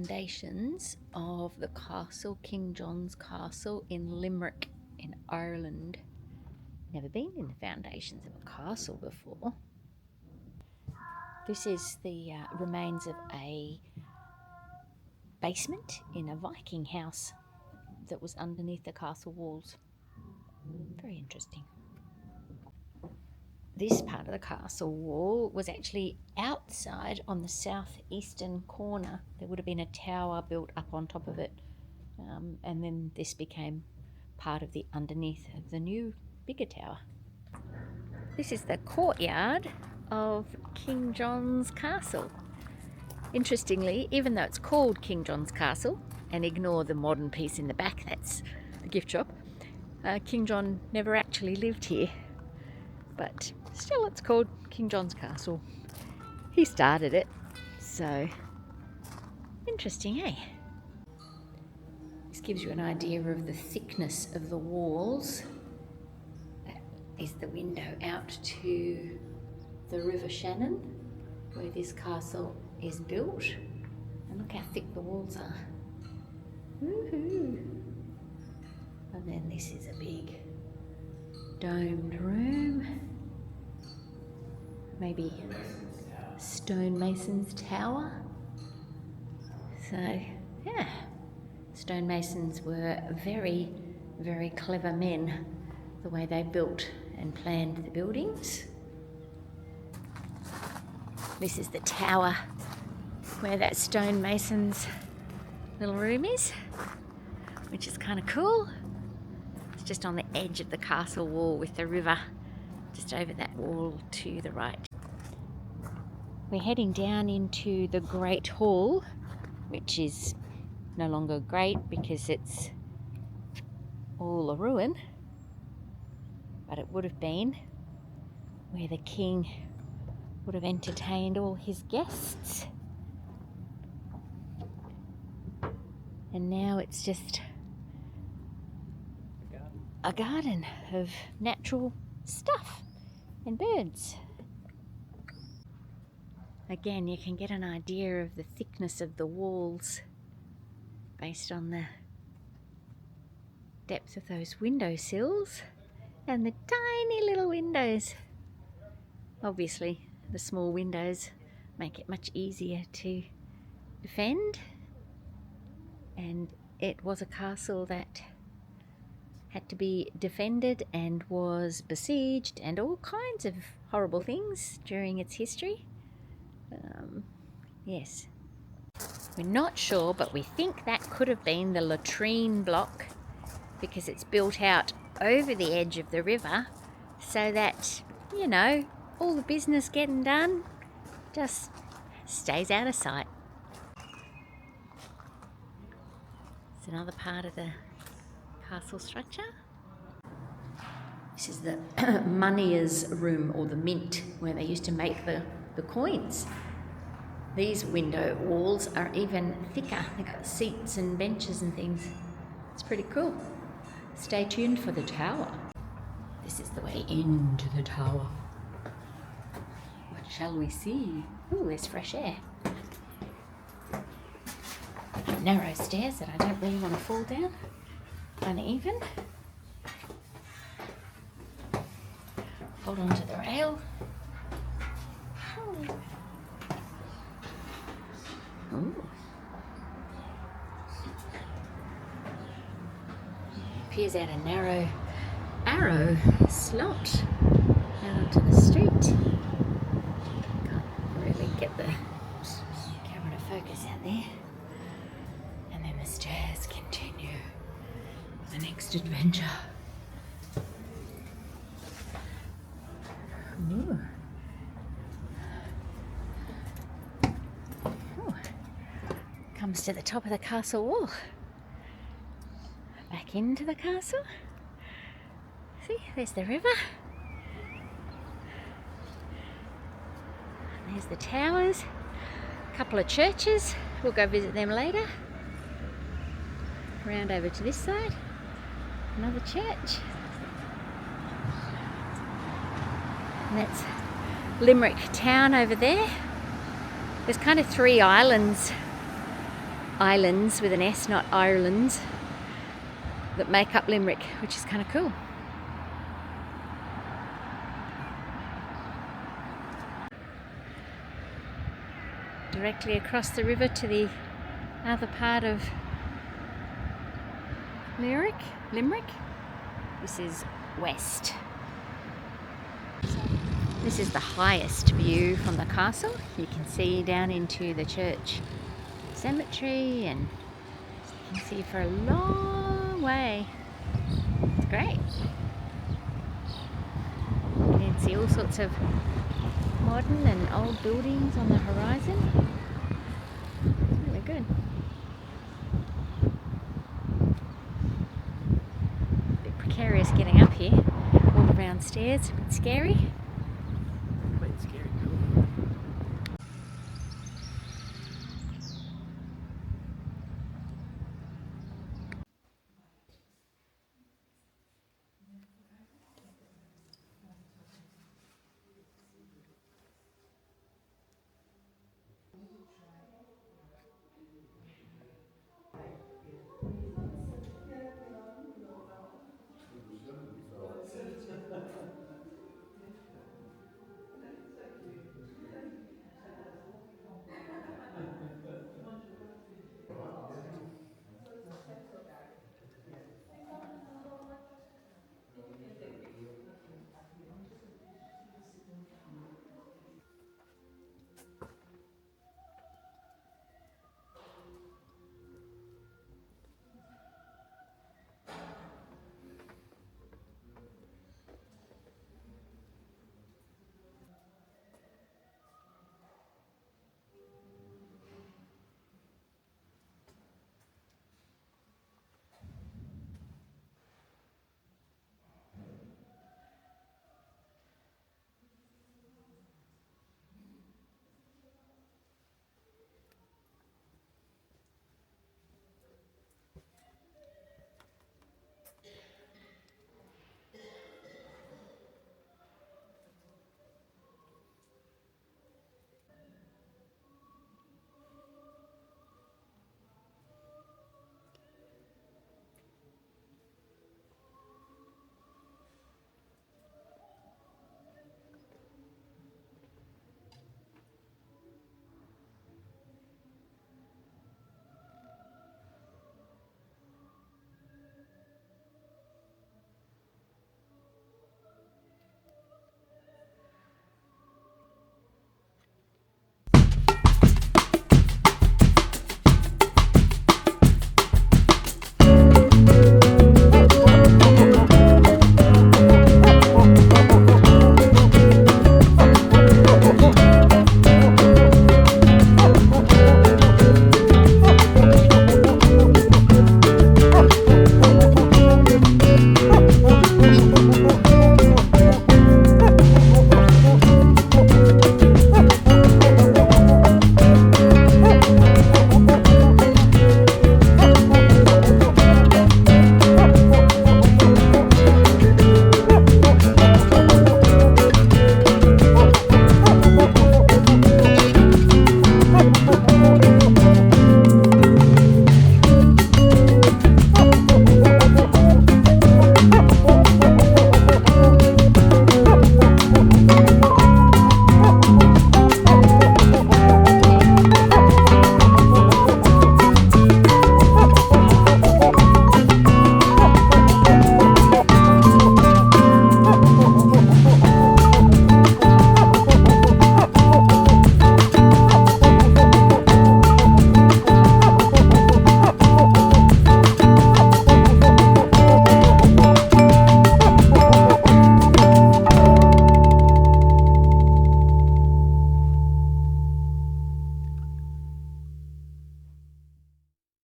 foundations of the castle, King John's Castle in Limerick in Ireland. Never been in the foundations of a castle before. This is the remains of a basement in a Viking house that was underneath the castle walls. Very interesting. This part of the castle wall was actually outside on the southeastern corner. There would have been a tower built up on top of it, and then this became part of the underneath of the new bigger tower. This is the courtyard of King John's Castle. Interestingly, even though it's called King John's Castle, and ignore the modern piece in the back, that's the gift shop, King John never actually lived here. But still, it's called King John's Castle. He started it, so interesting, eh? This gives you an idea of the thickness of the walls. That is the window out to the River Shannon, where this castle is built. And look how thick the walls are. Woohoo! And then this is a big domed room. Maybe stonemason's tower. So, yeah, stonemasons were very, very clever men, the way they built and planned the buildings. This is the tower where that stonemason's little room is, which is kind of cool. It's just on the edge of the castle wall with the river just over that wall to the right. We're heading down into the Great Hall, which is no longer great because it's all a ruin, but it would have been where the king would have entertained all his guests. And now it's just a garden of natural stuff and birds. Again, you can get an idea of the thickness of the walls based on the depth of those windowsills and the tiny little windows. Obviously, the small windows make it much easier to defend, and it was a castle that had to be defended and was besieged and all kinds of horrible things during its history. Yes. We're not sure, but we think that could have been the latrine block because it's built out over the edge of the river so that, you know, all the business getting done just stays out of sight. It's another part of the castle structure. This is the moneyer's room, or the mint, where they used to make the coins. These window walls are even thicker. They've got seats and benches and things. It's pretty cool. Stay tuned for the tower. This is the way into the tower. What shall we see? Ooh, there's fresh air. Narrow stairs that I don't really want to fall down. Uneven. Hold on to the rail. Ooh. Appears out a narrow arrow slot out onto the street. Can't really get the camera to focus out there. And then the stairs continue the next adventure. Ooh. Ooh. Comes to the top of the castle wall. Back into the castle. See, there's the river. And there's the towers. A couple of churches. We'll go visit them later. Round over to this side. Another church. And that's Limerick town over there. There's kind of three islands islands with an S, not Ireland, that make up Limerick, which is kind of cool. Directly across the river to the other part of Limerick. This is west. This is the highest view from the castle. You can see down into the church cemetery, and you can see for a long way. It's great. You can see all sorts of modern and old buildings on the horizon. It's really good. A bit precarious getting up here. All around stairs, a bit scary.